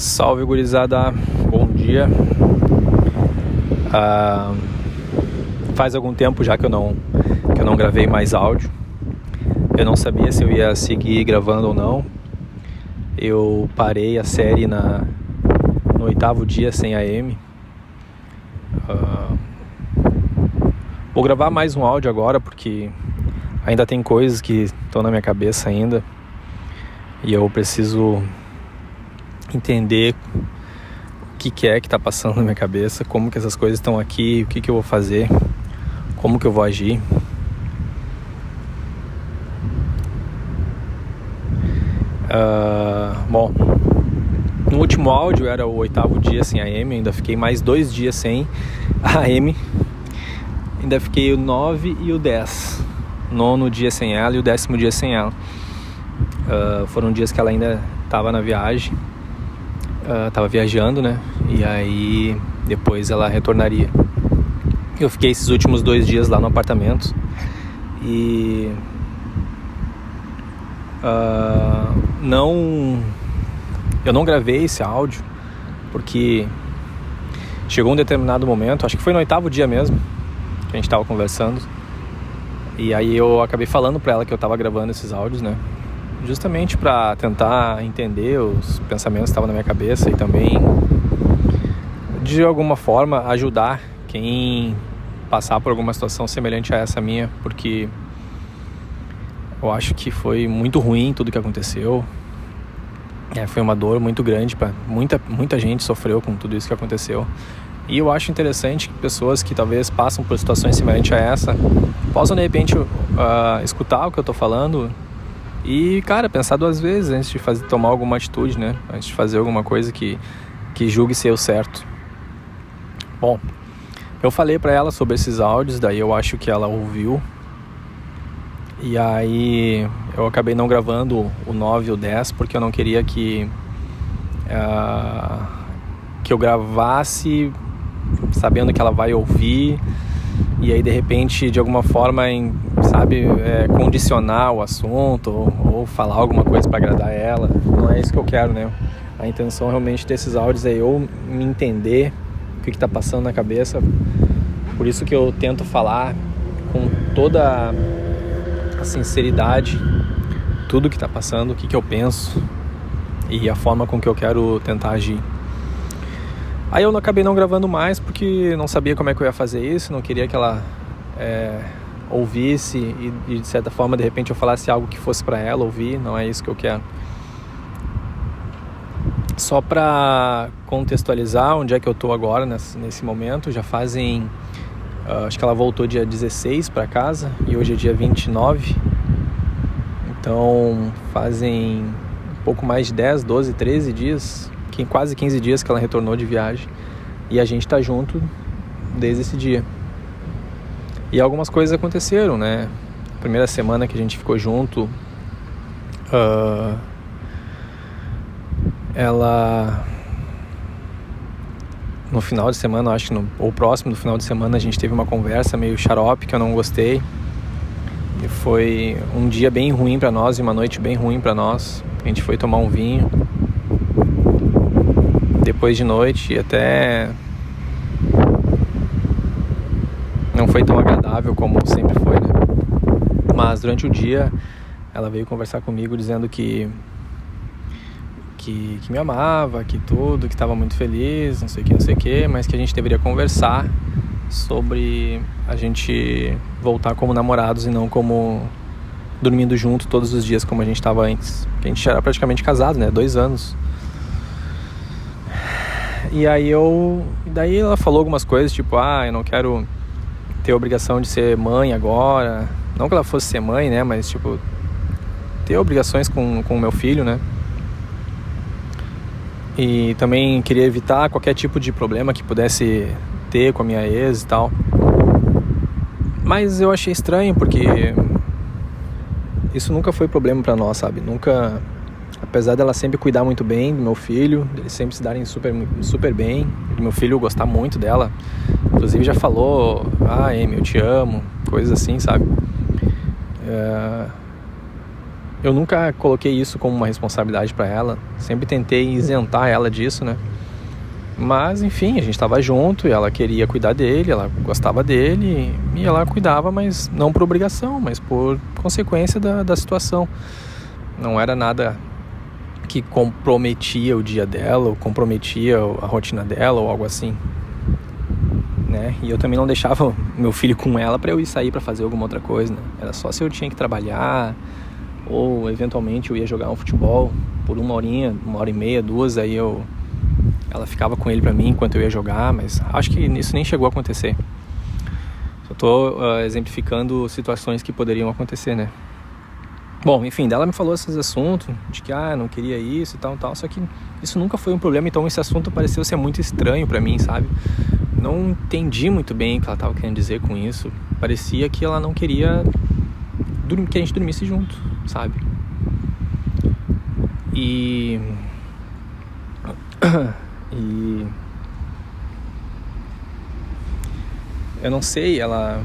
Salve, gurizada, bom dia. Faz algum tempo já que eu não gravei mais áudio. Eu não sabia se eu ia seguir gravando ou não. Eu parei a série no 8º dia sem AM. Vou gravar mais um áudio agora porque ainda tem coisas que estão na minha cabeça ainda e eu preciso entender o que é que está passando na minha cabeça, como que essas coisas estão aqui, o que eu vou fazer, como que eu vou agir. Bom, no último áudio era o 8º dia sem AM, ainda fiquei mais 2 dias sem AM, ainda fiquei o 9 e o 10, 9º dia sem ela e o 10º dia sem ela. Foram dias que ela ainda estava na viagem, estava viajando, né? E aí depois ela retornaria. Eu fiquei esses últimos 2 dias lá no apartamento e eu não gravei esse áudio porque chegou um determinado momento, acho que foi no 8º dia mesmo que a gente estava conversando, e aí eu acabei falando para ela que eu estava gravando esses áudios, né? Justamente para tentar entender os pensamentos que estavam na minha cabeça e também de alguma forma ajudar quem passar por alguma situação semelhante a essa minha, porque eu acho que foi muito ruim tudo que aconteceu. Foi uma dor muito grande, muita gente sofreu com tudo isso que aconteceu. E eu acho interessante que pessoas que talvez passam por situações semelhantes a essa possam de repente escutar o que eu tô falando e, cara, pensar 2 vezes antes de tomar alguma atitude, né? Antes de fazer alguma coisa que julgue ser o certo. Bom, eu falei pra ela sobre esses áudios, daí eu acho que ela ouviu. E aí eu acabei não gravando o 9 e o 10 porque eu não queria que eu gravasse sabendo que ela vai ouvir e aí de repente de alguma forma condicionar o assunto ou falar alguma coisa para agradar ela. Não é isso que eu quero, né? A intenção realmente desses áudios é eu me entender o que está passando na cabeça. Por isso que eu tento falar com toda a sinceridade tudo que está passando, o que eu penso e a forma com que eu quero tentar agir. Aí eu acabei não gravando mais porque não sabia como é que eu ia fazer isso, não queria que ela ouvisse e de certa forma de repente eu falasse algo que fosse para ela ouvir. Não é isso que eu quero. Só para contextualizar onde é que eu tô agora nesse momento, já fazem acho que ela voltou dia 16 para casa e hoje é dia 29, então fazem um pouco mais de 10, 12, 13 dias, quase 15 dias que ela retornou de viagem e a gente tá junto desde esse dia. E algumas coisas aconteceram, né? A primeira semana que a gente ficou junto, ela... No final de semana, acho que ou próximo do final de semana, a gente teve uma conversa meio xarope que eu não gostei. E foi um dia bem ruim pra nós e uma noite bem ruim pra nós. A gente foi tomar um vinho depois de noite e até não foi tão agradável como sempre foi, né? Mas durante o dia ela veio conversar comigo dizendo que me amava, que estava muito feliz, não sei o que, mas que a gente deveria conversar sobre a gente voltar como namorados e não como dormindo junto todos os dias como a gente estava antes. Porque a gente era praticamente casado, né? 2 anos. E aí daí ela falou algumas coisas, tipo, eu não quero ter a obrigação de ser mãe agora. Não que ela fosse ser mãe, né? Mas, tipo, ter obrigações com o meu filho, né? E também queria evitar qualquer tipo de problema que pudesse ter com a minha ex e tal. Mas eu achei estranho porque isso nunca foi problema pra nós, sabe? Nunca, apesar dela sempre cuidar muito bem do meu filho, eles sempre se darem super, super bem, do meu filho gostar muito dela. Inclusive já falou, Amy, eu te amo, coisas assim, sabe? eu nunca coloquei isso como uma responsabilidade para ela, sempre tentei isentar ela disso, né? Mas, enfim, a gente estava junto e ela queria cuidar dele, ela gostava dele e ela cuidava, mas não por obrigação, mas por consequência da situação. Não era nada que comprometia o dia dela ou comprometia a rotina dela ou algo assim, né? E eu também não deixava meu filho com ela para eu ir sair para fazer alguma outra coisa, né? Era só se eu tinha que trabalhar ou eventualmente eu ia jogar um futebol por uma horinha, 1h30, 2, aí ela ficava com ele pra mim enquanto eu ia jogar, mas acho que isso nem chegou a acontecer. Só tô exemplificando situações que poderiam acontecer, né? Bom, enfim, ela me falou esses assuntos, de que não queria isso e tal, só que isso nunca foi um problema, então esse assunto pareceu ser muito estranho pra mim, sabe? Não entendi muito bem o que ela tava querendo dizer com isso. Parecia que ela não queria que a gente dormisse junto, sabe? E eu não sei, ela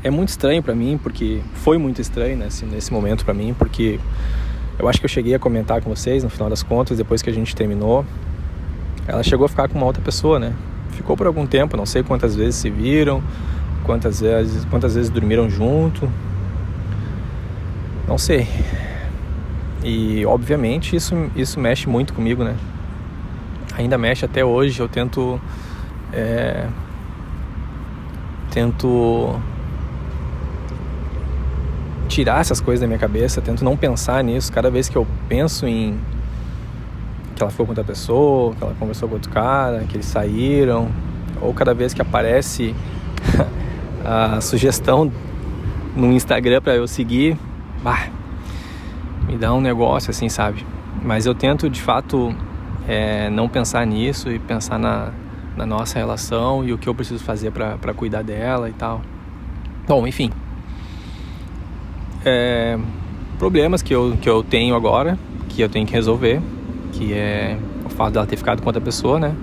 é muito estranho pra mim, porque foi muito estranho nesse momento pra mim, porque eu acho que eu cheguei a comentar com vocês, no final das contas, depois que a gente terminou, ela chegou a ficar com uma outra pessoa, né? Ficou por algum tempo, não sei quantas vezes se viram, quantas vezes dormiram junto, não sei. E obviamente isso mexe muito comigo, né? Ainda mexe até hoje. Eu tento tirar essas coisas da minha cabeça, tento não pensar nisso. Cada vez que eu penso em que ela ficou com outra pessoa, que ela conversou com outro cara, que eles saíram, ou cada vez que aparece a sugestão no Instagram pra eu seguir, me dá um negócio assim, sabe? Mas eu tento de fato não pensar nisso e pensar na nossa relação e o que eu preciso fazer pra cuidar dela e tal. Bom, enfim, problemas que eu tenho agora, que eu tenho que resolver, que é o fato dela ter ficado com outra pessoa, né?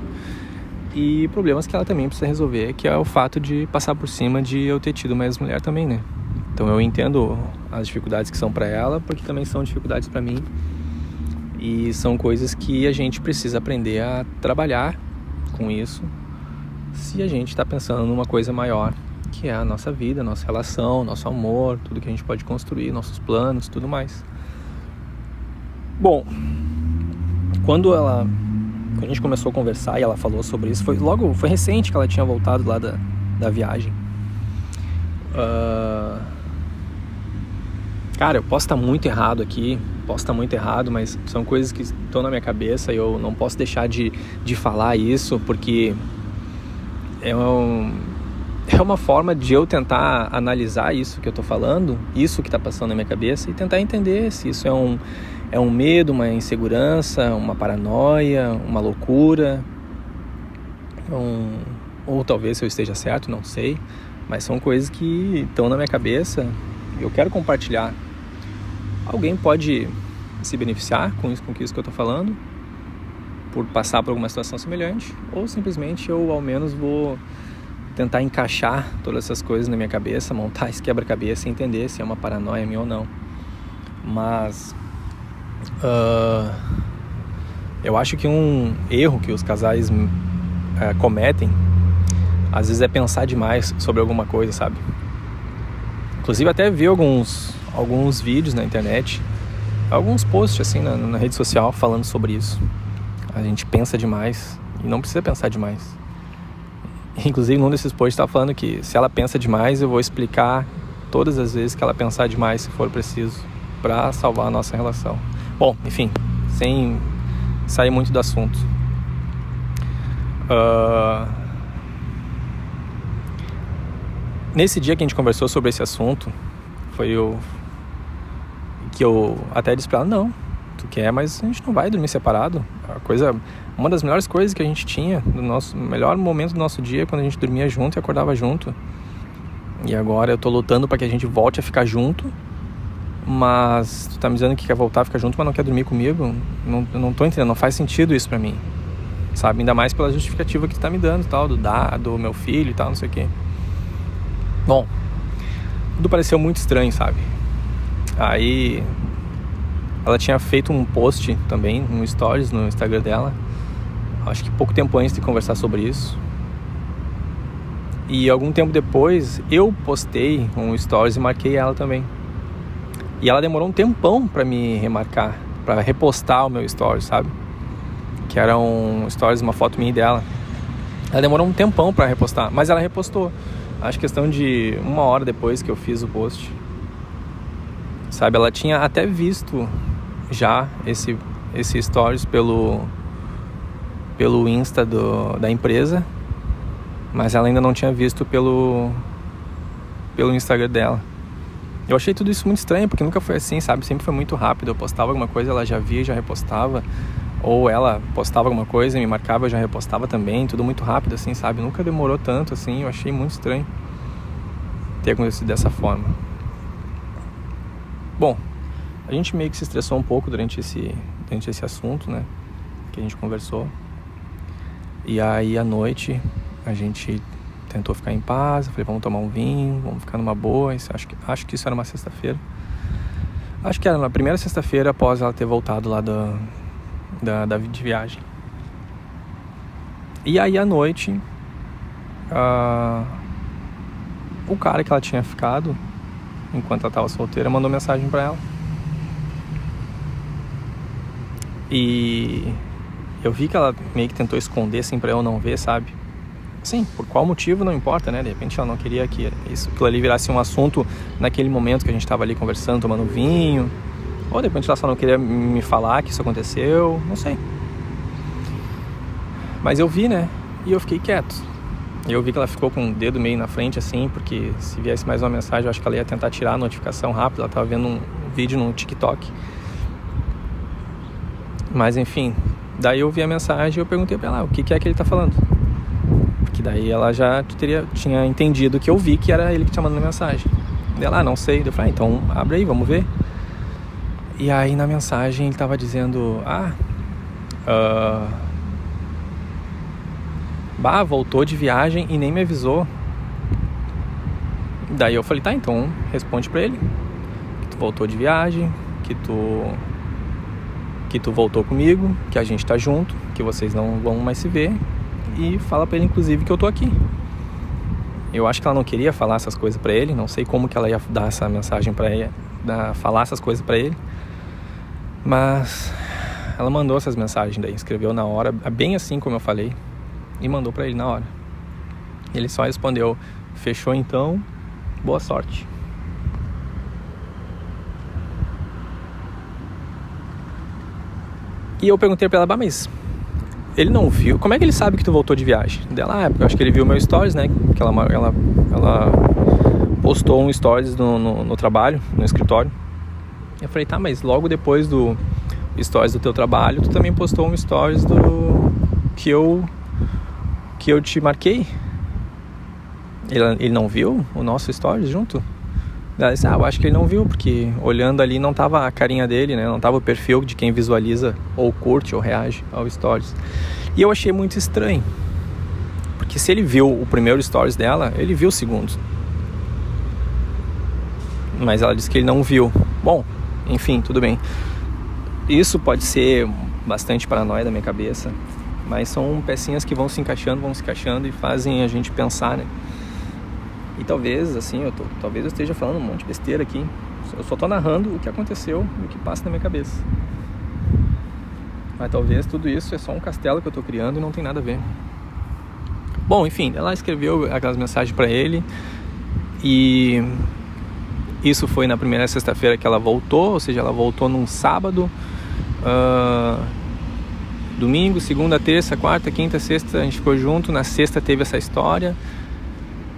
E problemas que ela também precisa resolver, que é o fato de passar por cima de eu ter tido uma ex-mulher também, né? Então eu entendo as dificuldades que são pra ela, porque também são dificuldades pra mim. E são coisas que a gente precisa aprender a trabalhar com isso, se a gente tá pensando numa coisa maior, que é a nossa vida, a nossa relação, nosso amor, tudo que a gente pode construir, nossos planos, tudo mais. Bom, quando a gente começou a conversar e ela falou sobre isso, foi recente que ela tinha voltado lá da viagem. Cara, eu posso estar muito errado aqui, mas são coisas que estão na minha cabeça e eu não posso deixar de falar isso, porque é uma forma de eu tentar analisar isso que eu tô falando, isso que tá passando na minha cabeça, e tentar entender se isso é um medo, uma insegurança, uma paranoia, uma loucura, ou talvez eu esteja certo, não sei, mas são coisas que estão na minha cabeça e eu quero compartilhar. Alguém pode se beneficiar com isso que eu tô falando, por passar por alguma situação semelhante, ou simplesmente eu ao menos vou tentar encaixar todas essas coisas na minha cabeça, montar esse quebra-cabeça e entender se é uma paranoia minha ou não. Mas eu acho que um erro que os casais cometem às vezes é pensar demais sobre alguma coisa, sabe? Inclusive até vi alguns vídeos na internet, alguns posts assim na rede social falando sobre isso. A gente pensa demais e não precisa pensar demais. Inclusive num desses posts estava falando que se ela pensa demais, eu vou explicar todas as vezes que ela pensar demais, se for preciso, para salvar a nossa relação. Bom, enfim, sem sair muito do assunto. Nesse dia que a gente conversou sobre esse assunto, foi que eu até disse pra ela, não, tu quer, mas a gente não vai dormir separado. Uma das melhores coisas que a gente tinha, do nosso melhor momento do nosso dia, quando a gente dormia junto e acordava junto. E agora eu tô lutando pra que a gente volte a ficar junto, mas tu tá me dizendo que quer voltar a ficar junto, mas não quer dormir comigo? Eu não tô entendendo, não faz sentido isso pra mim, sabe? Ainda mais pela justificativa que tu tá me dando, tal, do meu filho e tal, não sei o quê. Bom, tudo pareceu muito estranho, sabe? Aí ela tinha feito um post também, um stories no Instagram dela, acho que pouco tempo antes de conversar sobre isso. E algum tempo depois eu postei um stories e marquei ela também. E ela demorou um tempão pra me remarcar, pra repostar o meu stories, sabe? Que era um stories, uma foto minha e dela. Ela demorou um tempão pra repostar, mas ela repostou. Acho questão de 1 hora depois que eu fiz o post. Sabe, ela tinha até visto já esse stories pelo Insta da empresa, mas ela ainda não tinha visto pelo Instagram dela. Eu achei tudo isso muito estranho, porque nunca foi assim, sabe? Sempre foi muito rápido. Eu postava alguma coisa, ela já via e já repostava. Ou ela postava alguma coisa e me marcava, eu já repostava também. Tudo muito rápido, assim, sabe? Nunca demorou tanto, assim. Eu achei muito estranho ter acontecido dessa forma. Bom, a gente meio que se estressou um pouco durante esse assunto, né? Que a gente conversou. E aí, à noite, a gente tentou ficar em paz. Eu falei, vamos tomar um vinho, vamos ficar numa boa. Acho que isso era uma sexta-feira. Acho que era na primeira sexta-feira após ela ter voltado lá de viagem. E aí, à noite, o cara que ela tinha ficado enquanto ela estava solteira mandou mensagem pra ela. E eu vi que ela meio que tentou esconder assim pra eu não ver, sabe? Sim, por qual motivo não importa, né? De repente ela não queria que aquilo ali virasse um assunto naquele momento que a gente tava ali conversando, tomando vinho. Ou de repente ela só não queria me falar que isso aconteceu, não sei. Mas eu vi, né? E eu fiquei quieto. E eu vi que ela ficou com o dedo meio na frente assim, porque se viesse mais uma mensagem eu acho que ela ia tentar tirar a notificação rápido. Ela tava vendo um vídeo no TikTok. Mas enfim, daí eu vi a mensagem e eu perguntei pra ela, o que é que ele tá falando? Porque daí ela já tinha entendido que eu vi que era ele que tinha mandado a mensagem. Daí ela, não sei. Eu falei, então abre aí, vamos ver. E aí na mensagem ele tava dizendo, voltou de viagem e nem me avisou. Daí eu falei, tá, então responde pra ele que tu voltou de viagem, que tu voltou comigo, que a gente tá junto, que vocês não vão mais se ver. E fala pra ele, inclusive, que eu tô aqui. Eu acho que ela não queria falar essas coisas pra ele. Não sei como que ela ia dar essa mensagem pra ele, falar essas coisas pra ele. Mas ela mandou essas mensagens daí, escreveu na hora, bem assim como eu falei, e mandou pra ele na hora. Ele só respondeu, fechou então, boa sorte. E eu perguntei pra ela, mas ele não viu? Como é que ele sabe que tu voltou de viagem? Dela, porque eu acho que ele viu meu stories, né? Que ela postou um stories no trabalho, no escritório. Eu falei, tá, mas logo depois do stories do teu trabalho, tu também postou um stories que eu te marquei. Ele não viu o nosso stories junto? Ela disse, eu acho que ele não viu, porque olhando ali não tava a carinha dele, né? Não tava o perfil de quem visualiza ou curte ou reage ao stories. E eu achei muito estranho, porque se ele viu o primeiro stories dela, ele viu o segundo. Mas ela disse que ele não viu. Bom, enfim, tudo bem. Isso pode ser bastante paranoia da minha cabeça, mas são pecinhas que vão se encaixando e fazem a gente pensar, né? E talvez, assim, talvez eu esteja falando um monte de besteira aqui. Eu só tô narrando o que aconteceu e o que passa na minha cabeça. Mas talvez tudo isso é só um castelo que eu tô criando e não tem nada a ver. Bom, enfim, ela escreveu aquelas mensagens pra ele. E isso foi na primeira sexta-feira que ela voltou. Ou seja, ela voltou num sábado, domingo, segunda, terça, quarta, quinta, sexta. A gente ficou junto. Na sexta teve essa história.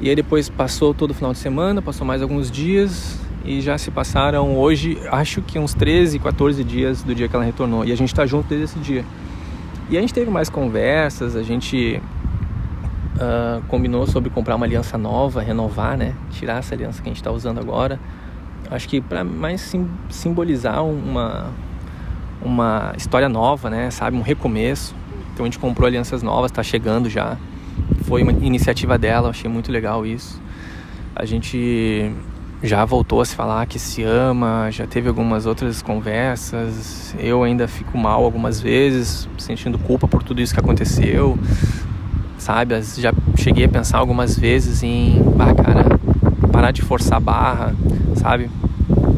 E aí depois passou todo o final de semana, passou mais alguns dias e já se passaram hoje, acho que uns 13, 14 dias do dia que ela retornou. E a gente tá junto desde esse dia. E a gente teve mais conversas, a gente combinou sobre comprar uma aliança nova, renovar, né? Tirar essa aliança que a gente tá usando agora. Acho que para mais simbolizar uma história nova, né? Sabe? Um recomeço. Então a gente comprou alianças novas, tá chegando já. Foi uma iniciativa dela, achei muito legal isso. A gente já voltou a se falar que se ama, já teve algumas outras conversas. Eu ainda fico mal algumas vezes, sentindo culpa por tudo isso que aconteceu, sabe? Já cheguei a pensar algumas vezes em, cara, parar de forçar a barra, sabe?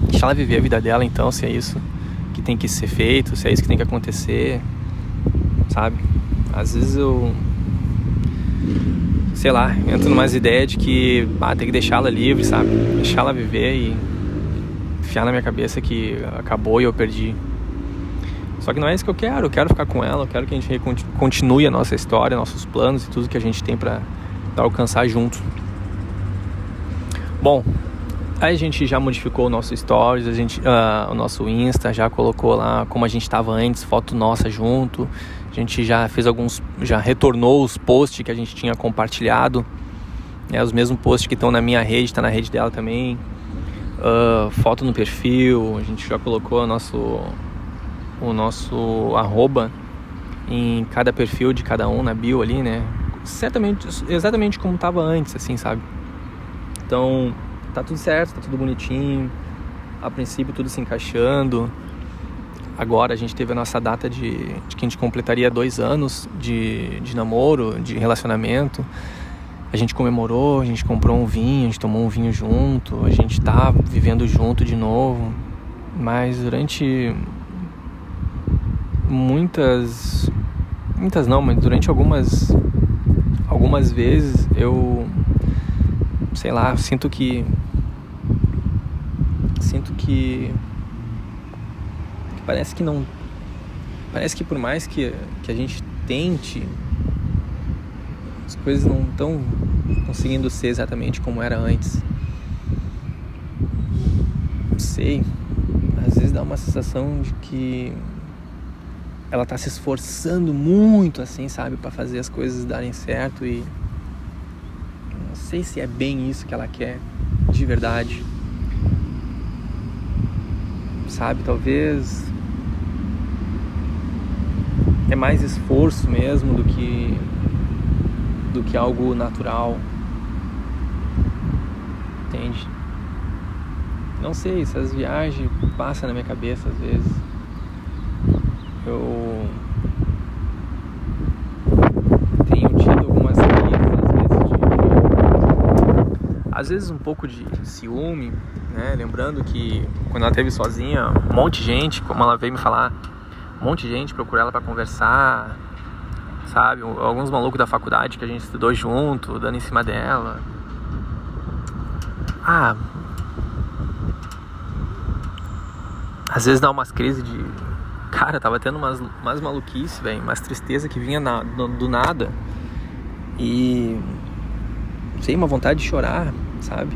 Deixar ela viver a vida dela então, se é isso que tem que ser feito, se é isso que tem que acontecer, sabe? Às vezes eu, sei lá, entro numas ideias de que tem que deixar ela livre, sabe? Deixar ela viver e enfiar na minha cabeça que acabou e eu perdi. Só que não é isso que eu quero ficar com ela, eu quero que a gente continue a nossa história, nossos planos e tudo que a gente tem pra alcançar junto. Bom, aí a gente já modificou o nosso stories, o nosso Insta, já colocou lá como a gente estava antes, foto nossa junto. A gente já fez já retornou os posts que a gente tinha compartilhado, né, os mesmos posts que estão na minha rede, está na rede dela também. Foto no perfil, a gente já colocou o nosso arroba em cada perfil de cada um, na bio ali, né? Exatamente como estava antes, assim, sabe? Então, tá tudo certo, tá tudo bonitinho. A princípio, tudo se encaixando. Agora a gente teve a nossa data de que a gente completaria 2 anos de namoro, de relacionamento. A gente comemorou, a gente comprou um vinho, a gente tomou um vinho junto. A gente tá vivendo junto de novo. Mas durante mas durante algumas vezes eu, sei lá, sinto que parece que por mais que a gente tente, as coisas não estão conseguindo ser exatamente como era antes. Não sei, às vezes dá uma sensação de que ela tá se esforçando muito, assim, sabe, pra fazer as coisas darem certo, e não sei se é bem isso que ela quer de verdade, sabe? Talvez é mais esforço mesmo do que algo natural, entende? Não sei, essas viagens passam na minha cabeça às vezes. Eu tenho tido algumas crises, às vezes um pouco de ciúme, né? Lembrando que quando ela esteve sozinha, um monte de gente, como ela veio me falar, um monte de gente procurou ela pra conversar, sabe? Alguns malucos da faculdade que a gente estudou junto, dando em cima dela. Às vezes dá umas crises de... Cara, tava tendo umas maluquices, velho, umas tristeza que vinha do nada. E... sei, uma vontade de chorar, sabe?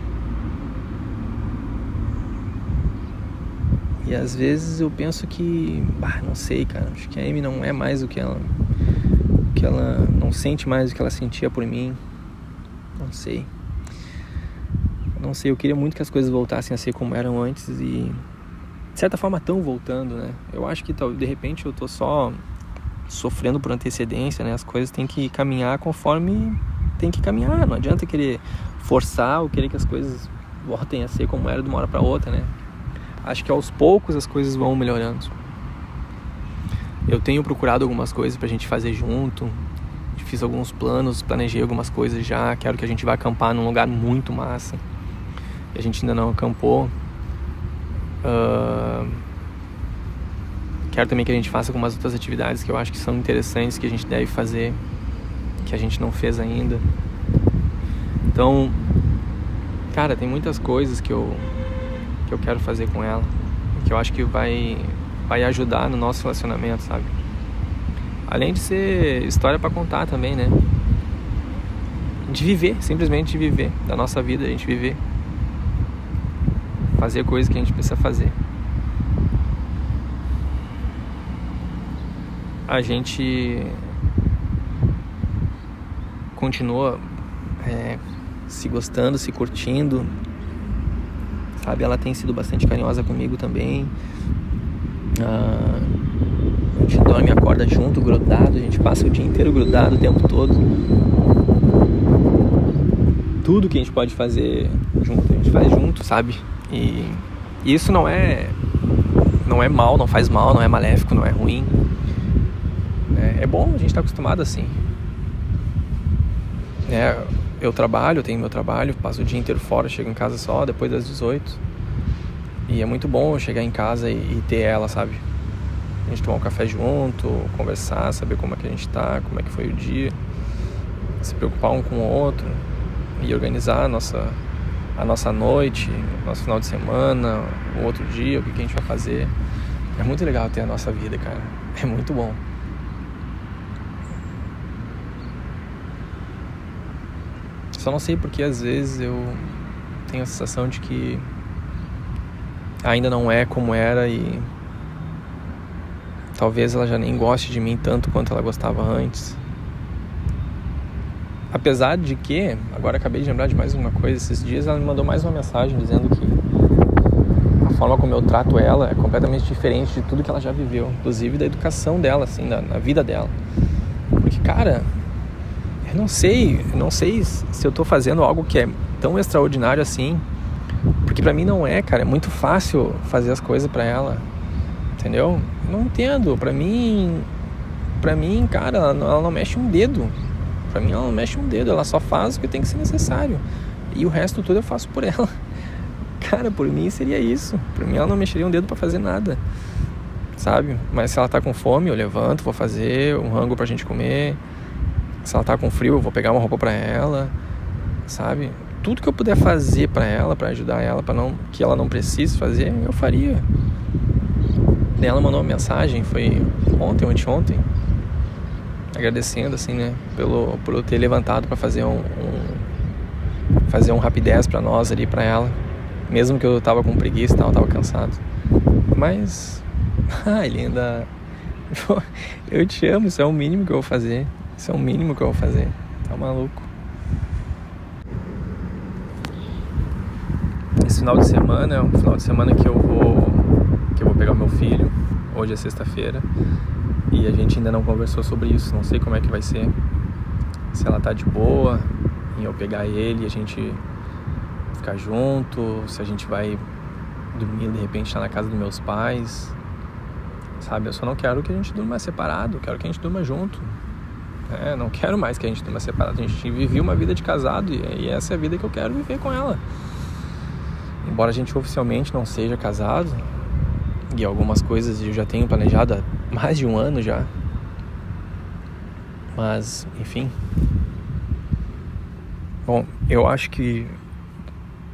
E às vezes eu penso que... não sei, cara. Acho que a Amy não é mais o que ela... não sente mais o que ela sentia por mim. Não sei, eu queria muito que as coisas voltassem a ser como eram antes e... de certa forma estão voltando, né? Eu acho que de repente eu tô só sofrendo por antecedência, né? As coisas têm que caminhar conforme tem que caminhar. Não adianta querer forçar ou querer que as coisas voltem a ser como era de uma hora para outra, né? Acho que aos poucos as coisas vão melhorando. Eu tenho procurado algumas coisas pra gente fazer junto. Fiz alguns planos, planejei algumas coisas já. Quero que a gente vá acampar num lugar muito massa. A gente ainda não acampou. Quero também que a gente faça algumas outras atividades que eu acho que são interessantes, que a gente deve fazer, que a gente não fez ainda. Então, cara, tem muitas coisas que eu quero fazer com ela, que eu acho que vai ajudar no nosso relacionamento, sabe? Além de ser história pra contar também, né? De viver, simplesmente de viver, da nossa vida, a gente viver. Fazer coisas que a gente precisa fazer. A gente continua se gostando, se curtindo, sabe? Ela tem sido bastante carinhosa comigo também. A gente dorme e acorda junto, grudado. A gente passa o dia inteiro grudado, o tempo todo. tudo que a gente pode fazer junto, a gente faz junto, sabe? E isso não é mal, não faz mal, não é maléfico, não é ruim. É bom, a gente tá acostumado assim. Eu trabalho, eu tenho meu trabalho, passo o dia inteiro fora, chego em casa só depois das 18. E é muito bom chegar em casa e ter ela, sabe? A gente tomar um café junto, conversar, saber como é que a gente tá, como é que foi o dia. Se preocupar um com o outro e organizar a nossa noite, nosso final de semana, o outro dia, o que a gente vai fazer. É muito legal ter a nossa vida, cara. É muito bom. Só não sei porque às vezes eu tenho a sensação de que ainda não é como era e talvez ela já nem goste de mim tanto quanto ela gostava antes. Apesar de que, agora acabei de lembrar de mais uma coisa, esses dias ela me mandou mais uma mensagem dizendo que a forma como eu trato ela é completamente diferente de tudo que ela já viveu, inclusive da educação dela, assim, na vida dela. Porque, cara, eu não sei se eu tô fazendo algo que é tão extraordinário assim, porque pra mim não é, cara, é muito fácil fazer as coisas pra ela, entendeu? Eu não entendo, pra mim, cara, ela não mexe um dedo. Pra mim ela não mexe um dedo, ela só faz o que tem que ser necessário. E o resto tudo eu faço por ela. Cara, por mim seria isso. Por mim ela não mexeria um dedo pra fazer nada, sabe? Mas se ela tá com fome, eu levanto, vou fazer um rango pra gente comer. Se ela tá com frio, eu vou pegar uma roupa pra ela, sabe? Tudo que eu puder fazer pra ela, pra ajudar ela, que ela não precise fazer, eu faria. Daí ela mandou uma mensagem, foi ontem ou anteontem, agradecendo, assim, né, por eu ter levantado pra fazer fazer um rapidez pra nós ali, pra ela, mesmo que eu tava com preguiça e tal, eu tava cansado. Mas, ai, linda, eu te amo, isso é o mínimo que eu vou fazer. Isso é o mínimo que eu vou fazer. Tá maluco? Esse final de semana é um final de semana que eu vou pegar o meu filho. Hoje é sexta-feira. E a gente ainda não conversou sobre isso. Não sei como é que vai ser. Se ela tá de boa em eu pegar ele e a gente ficar junto. Se a gente vai dormir, de repente, tá na casa dos meus pais. Sabe? Eu só não quero que a gente durma separado. Eu quero que a gente durma junto. Não quero mais que a gente durma separado. A gente viveu uma vida de casado e essa é a vida que eu quero viver com ela. Embora a gente oficialmente não seja casado, e algumas coisas eu já tenho planejado há mais de um ano já. Mas, enfim. Bom, eu acho que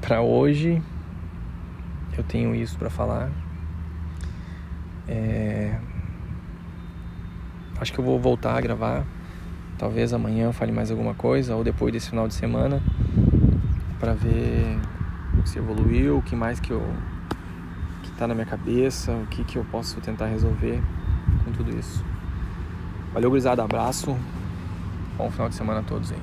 pra hoje eu tenho isso pra falar. Acho que eu vou voltar a gravar. Talvez amanhã eu fale mais alguma coisa, ou depois desse final de semana, pra ver se evoluiu, o que mais que tá na minha cabeça, o que eu posso tentar resolver com tudo isso. Valeu, gurizada, abraço, bom final de semana a todos aí.